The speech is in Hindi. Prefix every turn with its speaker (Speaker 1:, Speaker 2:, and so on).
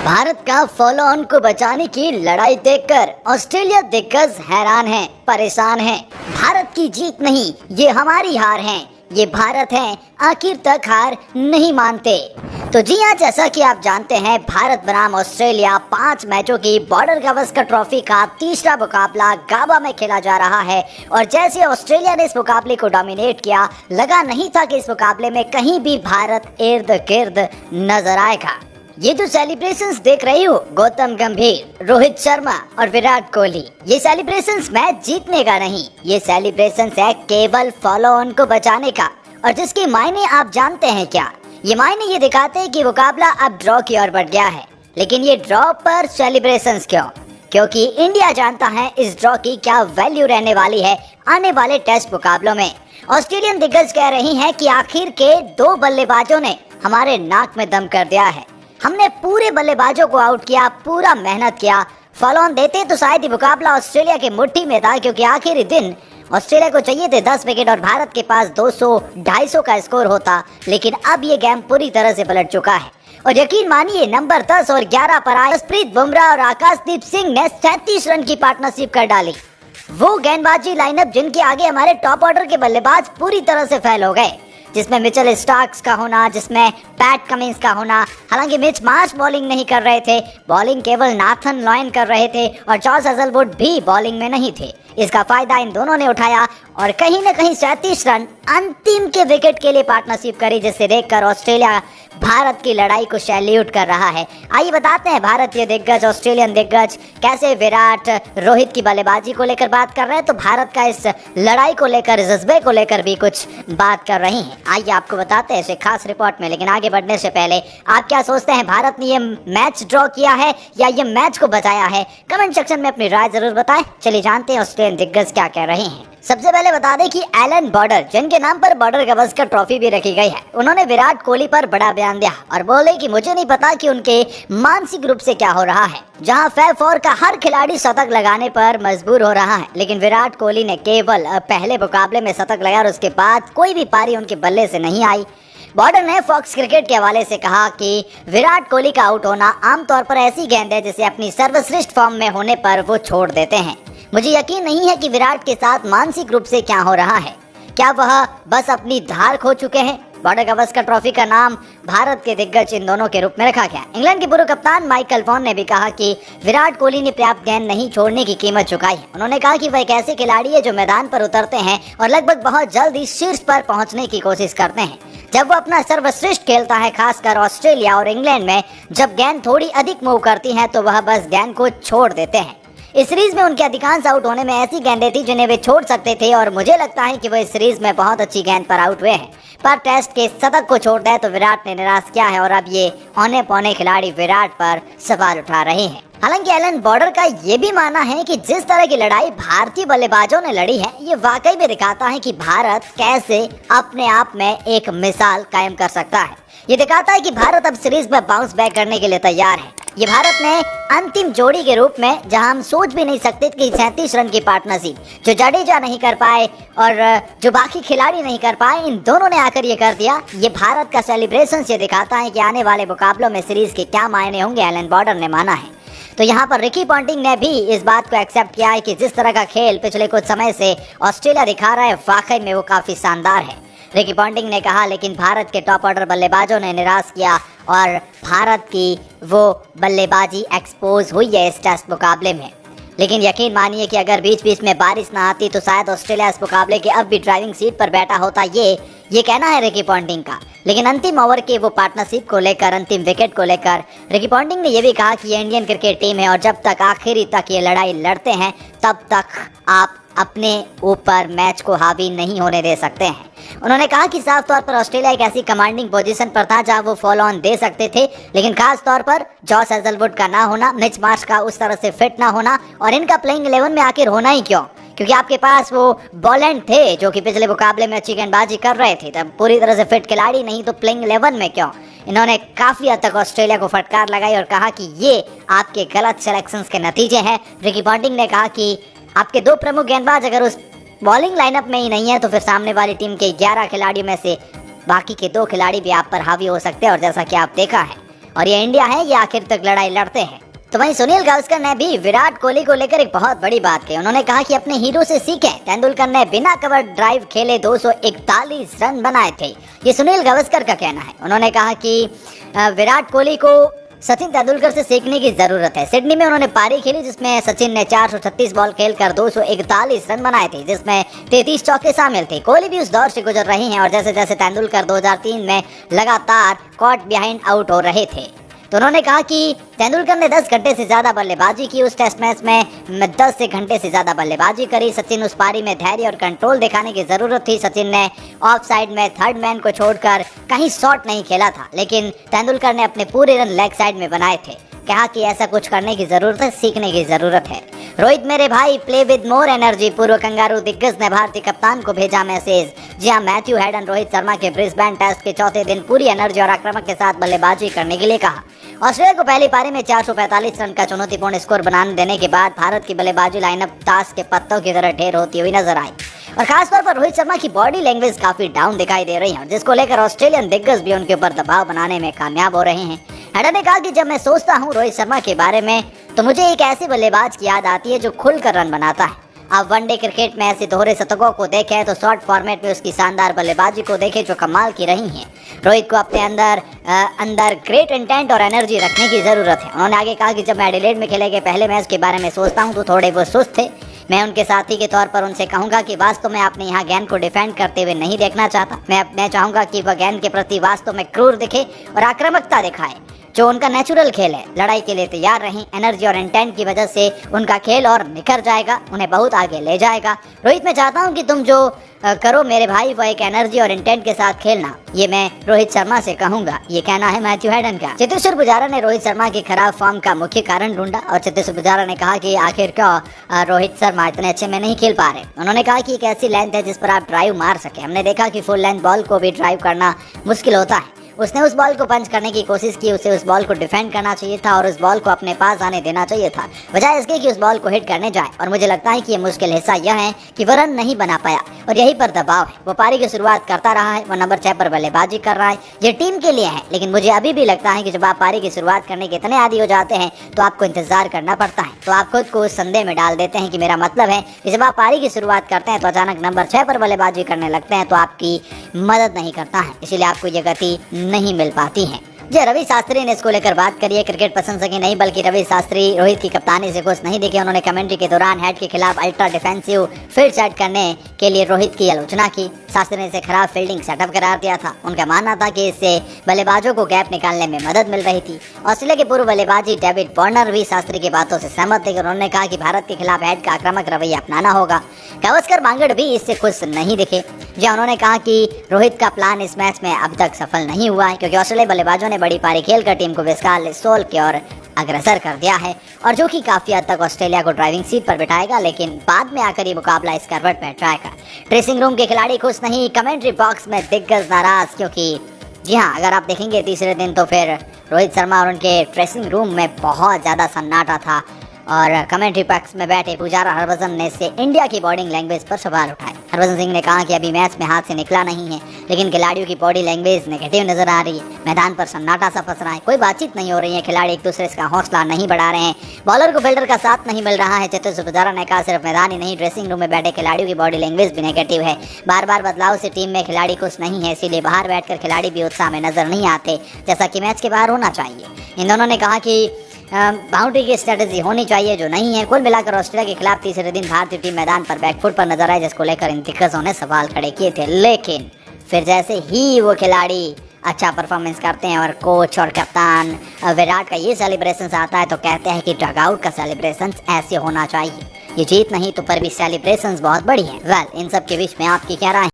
Speaker 1: भारत का फॉलो ऑन को बचाने की लड़ाई देखकर ऑस्ट्रेलिया दिग्गज हैरान हैं, परेशान हैं। भारत की जीत नहीं, ये हमारी हार है। ये भारत है, आखिर तक हार नहीं मानते। तो जी हाँ, जैसा कि आप जानते हैं, भारत बनाम ऑस्ट्रेलिया 5 मैचों की बॉर्डर गावस्कर ट्रॉफी का तीसरा मुकाबला गाबा में खेला जा रहा है। और जैसे ऑस्ट्रेलिया ने इस मुकाबले को डोमिनेट किया, लगा नहीं था कि इस मुकाबले में कहीं भी भारत इर्द गिर्द नजर आएगा। ये जो सेलिब्रेशंस देख रही हो, गौतम गंभीर, रोहित शर्मा और विराट कोहली, ये सेलिब्रेशंस मैच जीतने का नहीं, ये सेलिब्रेशंस है केवल फॉलो ऑन को बचाने का। और जिसके मायने आप जानते हैं क्या? ये मायने ये दिखाते हैं कि मुकाबला अब ड्रॉ की ओर बढ़ गया है। लेकिन ये ड्रॉ पर सेलिब्रेशंस क्यों? क्योंकि इंडिया जानता है इस ड्रॉ की क्या वैल्यू रहने वाली है आने वाले टेस्ट मुकाबलों में। ऑस्ट्रेलियन दिग्गज कह रही हैं कि आखिर के 2 बल्लेबाजों ने हमारे नाक में दम कर दिया है। हमने पूरे बल्लेबाजों को आउट किया, पूरा मेहनत किया। फॉलो ऑन देते तो शायद ये मुकाबला ऑस्ट्रेलिया के मुट्ठी में था, क्योंकि आखिरी दिन ऑस्ट्रेलिया को चाहिए थे 10 विकेट और भारत के पास 200-250 का स्कोर होता। लेकिन अब ये गेम पूरी तरह से पलट चुका है। और यकीन मानिए, नंबर 10 और 11 पर आए जसप्रीत बुमराह और आकाशदीप सिंह ने 37 रन की पार्टनरशिप कर डाली। वो गेंदबाजी लाइनअप जिनके आगे हमारे टॉप ऑर्डर के बल्लेबाज पूरी तरह से फेल हो गए, जिसमें मिचेल स्टार्क्स का होना, जिसमें पैट कमिंस का होना। हालांकि मिच मार्श बॉलिंग नहीं कर रहे थे, बॉलिंग केवल नाथन लॉयन कर रहे थे और जॉस हेजलवुड भी बॉलिंग में नहीं थे। इसका फायदा इन दोनों ने उठाया और कहीं न कहीं 37 रन अंतिम के विकेट के लिए पार्टनरशिप करी, जिसे देखकर ऑस्ट्रेलिया भारत की लड़ाई को सैल्यूट कर रहा है। आइए बताते हैं भारतीय दिग्गज, ऑस्ट्रेलियन दिग्गज कैसे विराट, रोहित की बल्लेबाजी को लेकर बात कर रहे हैं, तो भारत का इस लड़ाई को लेकर, जज्बे को लेकर भी कुछ बात कर रही हैं। आइए आपको बताते हैं इसे खास रिपोर्ट में। लेकिन आगे बढ़ने से पहले आप क्या सोचते हैं, भारत ने ये मैच ड्रॉ किया है या ये मैच को बचाया है? कमेंट सेक्शन में अपनी राय जरूर बताएं। चलिए जानते हैं ऑस्ट्रेलियन दिग्गज क्या कह रहे हैं। सबसे पहले बता दें कि एलन बॉर्डर, जिनके नाम पर बॉर्डर गावस्कर ट्रॉफी भी रखी गई है, उन्होंने विराट कोहली पर बड़ा बयान दिया और बोले कि मुझे नहीं पता कि उनके मानसिक रूप से क्या हो रहा है, जहां फैफ फोर का हर खिलाड़ी शतक लगाने पर मजबूर हो रहा है, लेकिन विराट कोहली ने केवल पहले मुकाबले में शतक लगाया और उसके बाद कोई भी पारी उनके बल्ले से नहीं आई। बॉर्डर ने फॉक्स क्रिकेट के हवाले से कहा कि विराट कोहली का आउट होना आमतौर पर ऐसी गेंद है जिसे अपनी सर्वश्रेष्ठ फॉर्म में होने पर वो छोड़ देते हैं। मुझे यकीन नहीं है कि विराट के साथ मानसिक रूप से क्या हो रहा है। क्या वह बस अपनी धार खो चुके हैं? बॉर्डर गावस्कर ट्रॉफी का नाम भारत के दिग्गज इन दोनों के रूप में रखा गया। इंग्लैंड के पूर्व कप्तान माइकल वॉन ने भी कहा कि विराट कोहली ने पर्याप्त गेंद नहीं छोड़ने की कीमत चुकाई है। उन्होंने कहा कि वह एक ऐसे खिलाड़ी है जो मैदान पर उतरते हैं और लगभग बहुत जल्द ही शीर्ष पर पहुंचने की कोशिश करते हैं। जब वो अपना सर्वश्रेष्ठ खेलता है, खासकर ऑस्ट्रेलिया और इंग्लैंड में जब गेंद थोड़ी अधिक मूव करती है, तो वह बस गेंद को छोड़ देते हैं। इस सीरीज में उनके अधिकांश आउट होने में ऐसी गेंदें थी जिन्हें वे छोड़ सकते थे और मुझे लगता है कि वो इस सीरीज में बहुत अच्छी गेंद पर आउट हुए हैं। पर टेस्ट के शतक को छोड़ दे तो विराट ने निराश किया है और अब ये औने पौने खिलाड़ी विराट पर सवाल उठा रहे हैं। हालांकि एलन बॉर्डर का ये भी मानना है कि जिस तरह की लड़ाई भारतीय बल्लेबाजों ने लड़ी है, ये वाकई में दिखाता है कि भारत कैसे अपने आप में एक मिसाल कायम कर सकता है। ये दिखाता है कि भारत अब सीरीज में बाउंस बैक करने के लिए तैयार है। ये भारत ने अंतिम जोड़ी के रूप में, जहां हम सोच भी नहीं सकते कि 37 रन की पार्टनरशिप जो जडेजा नहीं कर पाए और जो बाकी खिलाड़ी नहीं कर पाए, इन दोनों ने आकर ये कर दिया। ये भारत का सेलिब्रेशन ये दिखाता है कि आने वाले मुकाबलों में सीरीज के क्या मायने होंगे, एलन बॉर्डर ने माना है। तो यहाँ पर रिकी पॉन्टिंग ने भी इस बात को एक्सेप्ट किया है कि जिस तरह का खेल पिछले कुछ समय से ऑस्ट्रेलिया दिखा रहा है, वाकई में वो काफी शानदार है। रिकी पॉन्टिंग ने कहा, लेकिन भारत के टॉप ऑर्डर बल्लेबाजों ने निराश किया और भारत की वो बल्लेबाजी एक्सपोज हुई है इस टेस्ट मुकाबले में। लेकिन यकीन मानिए कि अगर बीच बीच में बारिश ना आती तो शायद ऑस्ट्रेलिया इस मुकाबले के अब भी ड्राइविंग सीट पर बैठा होता। ये कहना है रिकी पॉन्टिंग का। लेकिन अंतिम ओवर के वो पार्टनरशिप को लेकर, अंतिम विकेट को लेकर रिकी पॉन्टिंग ने यह भी कहा कि ये इंडियन क्रिकेट टीम है और जब तक आखिरी तक ये लड़ाई लड़ते हैं, तब तक आप अपने ऊपर मैच को हावी नहीं होने दे सकते हैं। उन्होंने कहा कि साफ तौर पर ऑस्ट्रेलिया एक ऐसी कमांडिंग पोजीशन पर था जहां वो फॉलो ऑन दे सकते थे, लेकिन खास तौर पर जॉस हेजलवुड का ना होना, मिच मार्श का उस तरह से फिट ना होना और इनका प्लेइंग 11 में आखिर होना ही क्यों? क्योंकि आपके पास वो बॉलैंड थे जो कि पिछले मुकाबले में अच्छी गेंदबाजी कर रहे थे, तब पूरी तरह से फिट खिलाड़ी नहीं तो प्लेइंग 11 में क्यों? इन्होंने काफी हद तक ऑस्ट्रेलिया को फटकार लगाई और कहा कि ये आपके गलत सिलेक्शंस के नतीजे हैं। रिकी पॉन्टिंग ने कहा कि आपके 2 प्रमुख गेंदबाज अगर उस बॉलिंग लाइनअप में ही नहीं है तो फिर सामने वाली टीम के 11 खिलाड़ियों में से बाकी के 2 खिलाड़ी भी आप पर हावी हो सकते हैं। और जैसा कि आप देखा है, और ये इंडिया है, ये आखिर तक लड़ाई लड़ते हैं। तो वहीं सुनील गावस्कर ने भी विराट कोहली को लेकर एक बहुत बड़ी बात कही। उन्होंने कहा कि अपने हीरो से सीखें, तेंदुलकर ने बिना कवर ड्राइव खेले 241 रन बनाए थे। ये सुनील गावस्कर का कहना है। उन्होंने कहा कि विराट कोहली को सचिन तेंदुलकर से सीखने की जरूरत है। सिडनी में उन्होंने पारी खेली जिसमें सचिन ने 436 बॉल खेलकर 241 रन बनाए थे, जिसमें 33 चौके शामिल थे। कोहली भी उस दौर से गुजर रही हैं और जैसे जैसे तेंदुलकर 2003 में लगातार कॉट बिहाइंड आउट हो रहे थे। तो उन्होंने कहा कि तेंदुलकर ने 10 घंटे से ज्यादा बल्लेबाजी की उस टेस्ट मैच में 10 घंटे से ज्यादा बल्लेबाजी करी। सचिन उस पारी में धैर्य और कंट्रोल दिखाने की जरूरत थी। सचिन ने ऑफ साइड में थर्ड मैन को छोड़कर कहीं शॉट नहीं खेला था, लेकिन तेंदुलकर ने अपने पूरे रन लेग साइड में बनाए थे। कहा कि ऐसा कुछ करने की जरूरत है, सीखने की जरूरत है। रोहित मेरे भाई, प्ले विद मोर एनर्जी। पूर्व कंगारू दिग्गज ने भारतीय कप्तान को भेजा मैसेज। जी हां, मैथ्यू हेडन रोहित शर्मा के ब्रिस्बेन टेस्ट के चौथे दिन पूरी एनर्जी और आक्रामक के साथ बल्लेबाजी करने के लिए कहा। ऑस्ट्रेलिया को पहली पारी में 445 रन का चुनौतीपूर्ण स्कोर बनाने देने के बाद भारत की बल्लेबाजी लाइनअप ताश के पत्तों की तरह ढेर होती हुई नजर आई और खासतौर पर रोहित शर्मा की बॉडी लैंग्वेज काफी डाउन दिखाई दे रही है, जिसको लेकर ऑस्ट्रेलियन दिग्गज भी उनके ऊपर दबाव बनाने में कामयाब हो रहे हैं। हेडन ने कहा कि जब मैं सोचता हूं रोहित शर्मा के बारे में तो मुझे एक ऐसे बल्लेबाज की याद आती है जो खुलकर रन बनाता है। आप वनडे क्रिकेट में ऐसे दोहरे शतकों को देखें तो शॉर्ट फॉर्मेट में उसकी शानदार बल्लेबाजी को देखें जो कमाल की रही है। रोहित को अपने अंदर ग्रेट इंटेंट और एनर्जी रखने की जरूरत है। उन्होंने आगे कहा कि जब मैं एडिलेड में खेले गए पहले मैच के बारे में सोचता हूं तो थोड़े वो सुस्त थे। मैं उनके साथी के तौर पर उनसे कहूंगा कि वास्तव में आपने यहाँ गेंद को डिफेंड करते हुए नहीं देखना चाहता। मैं चाहूंगा कि वह गेंद के प्रति वास्तव में क्रूर दिखे और आक्रामकता दिखाए, जो उनका नेचुरल खेल है। लड़ाई के लिए तैयार रहें। एनर्जी और इंटेंट की वजह से उनका खेल और निखर जाएगा, उन्हें बहुत आगे ले जाएगा। रोहित, मैं चाहता हूं कि तुम जो करो मेरे भाई वो एक एनर्जी और इंटेंट के साथ खेलना, ये मैं रोहित शर्मा से कहूंगा। ये कहना है मैथ्यू हेडन का। चेतेश्वर पुजारा ने रोहित शर्मा के खराब फॉर्म का मुख्य कारण ढूंढा और चेतेश्वर पुजारा ने कहा कि आखिर क्यों रोहित शर्मा इतने अच्छे में नहीं खेल पा रहे। उन्होंने कहा कि एक ऐसी लेंथ है जिस पर आप ड्राइव मार सके। हमने देखा कि फुल लेंथ बॉल को भी ड्राइव करना मुश्किल होता है। उसने उस बॉल को पंच करने की कोशिश की, उसे उस बॉल को डिफेंड करना चाहिए था और उस बॉल को अपने पास आने देना चाहिए था, बजाय इसके कि उस बॉल को हिट करने जाए। और मुझे लगता है कि ये मुश्किल हिस्सा यह है कि वह रन नहीं बना पाया और यही पर दबाव है। वो पारी की शुरुआत करता रहा है, वो नंबर 6 पर बल्लेबाजी कर रहा है। ये टीम के लिए है, लेकिन मुझे अभी भी लगता है कि जब आप पारी की शुरुआत करने के इतने आदी हो जाते हैं तो आपको इंतजार करना पड़ता है। तो आप खुद को उस संदेह में डाल देते हैं कि मेरा मतलब है कि जब आप पारी की शुरुआत करते हैं तो अचानक नंबर 6 पर बल्लेबाजी करने लगते हैं तो आपकी मदद नहीं करता है, इसीलिए आपको ये गति नहीं मिल पाती है। जी, रवि शास्त्री ने इसको लेकर बात करी है। क्रिकेट पसंद सकी नहीं, बल्कि रवि शास्त्री रोहित की कप्तानी से खुश नहीं दिखे। उन्होंने कमेंट्री के दौरान हेड के खिलाफ अल्ट्रा डिफेंसिव फील्ड सेट करने के लिए रोहित की आलोचना की। शास्त्री ने इसे खराब फील्डिंग सेटअप करार दिया था। उनका मानना था कि इससे बल्लेबाजों को गैप निकालने में मदद मिल रही थी। ऑस्ट्रेलिया के पूर्व बल्लेबाजी डेविड वार्नर भी शास्त्री की बातों से सहमत थे। उन्होंने कहा कि भारत के खिलाफ हेड का आक्रामक रवैया अपनाना होगा। गावस्कर मांगड़ भी इससे खुश नहीं दिखे। जहां उन्होंने कहा कि रोहित का प्लान इस मैच में अब तक सफल नहीं हुआ है, क्योंकि ऑस्ट्रेलियाई बल्लेबाजों ने बड़ी पारी खेलकर टीम को विशाल सोल की ओर अग्रसर कर दिया है और जो कि काफी हद तक ऑस्ट्रेलिया को ड्राइविंग सीट पर बिठाएगा, लेकिन बाद में आकर ये मुकाबला इस करवट पर जाएगा। ड्रेसिंग रूम के खिलाड़ी खुश नहीं, कमेंट्री बॉक्स में दिग्गज नाराज, क्योंकि जी हाँ, अगर आप देखेंगे तीसरे दिन तो फिर रोहित शर्मा और उनके ड्रेसिंग रूम में बहुत ज्यादा सन्नाटा था और कमेंट्री बॉक्स में बैठे पुजारा हरभजन ने इससे इंडिया की बॉडी लैंग्वेज पर सवाल उठाए। हरभजन सिंह ने कहा कि अभी मैच में हाथ से निकला नहीं है, लेकिन खिलाड़ियों की बॉडी लैंग्वेज नेगेटिव नजर आ रही है। मैदान पर सन्नाटा सा फंस रहा है, कोई बातचीत नहीं हो रही है, खिलाड़ी एक दूसरे का हौसला नहीं बढ़ा रहे हैं, बॉलर को फील्डर का साथ नहीं मिल रहा है। चेतेश्वर पुजारा ने कहा सिर्फ मैदान ही नहीं, ड्रेसिंग रूम में बैठे खिलाड़ियों की बॉडी लैंग्वेज भी नेगेटिव है। बार बार बदलाव से टीम में खिलाड़ी खुश नहीं है, इसीलिए बाहर बैठकर खिलाड़ी भी उत्साह में नजर नहीं आते, जैसा कि मैच के बाहर होना चाहिए। इन दोनों ने कहा कि बाउंड्री की स्ट्रेटेजी होनी चाहिए, जो नहीं है। कुल मिलाकर ऑस्ट्रेलिया के खिलाफ तीसरे दिन भारतीय टीम मैदान पर बैकफुट पर नजर आई, जिसको लेकर इन दिग्गजों ने सवाल खड़े किए थे। लेकिन फिर जैसे ही वो खिलाड़ी अच्छा परफॉर्मेंस करते हैं और कोच और कप्तान विराट का ये सेलिब्रेशन आता है तो कहते हैं कि डगआउट का सेलिब्रेशन ऐसे होना चाहिए। ये जीत नहीं तो पर भी सेलिब्रेशंस बहुत बड़ी हैं। वेल, इन सब के बीच में आपकी क्या राय?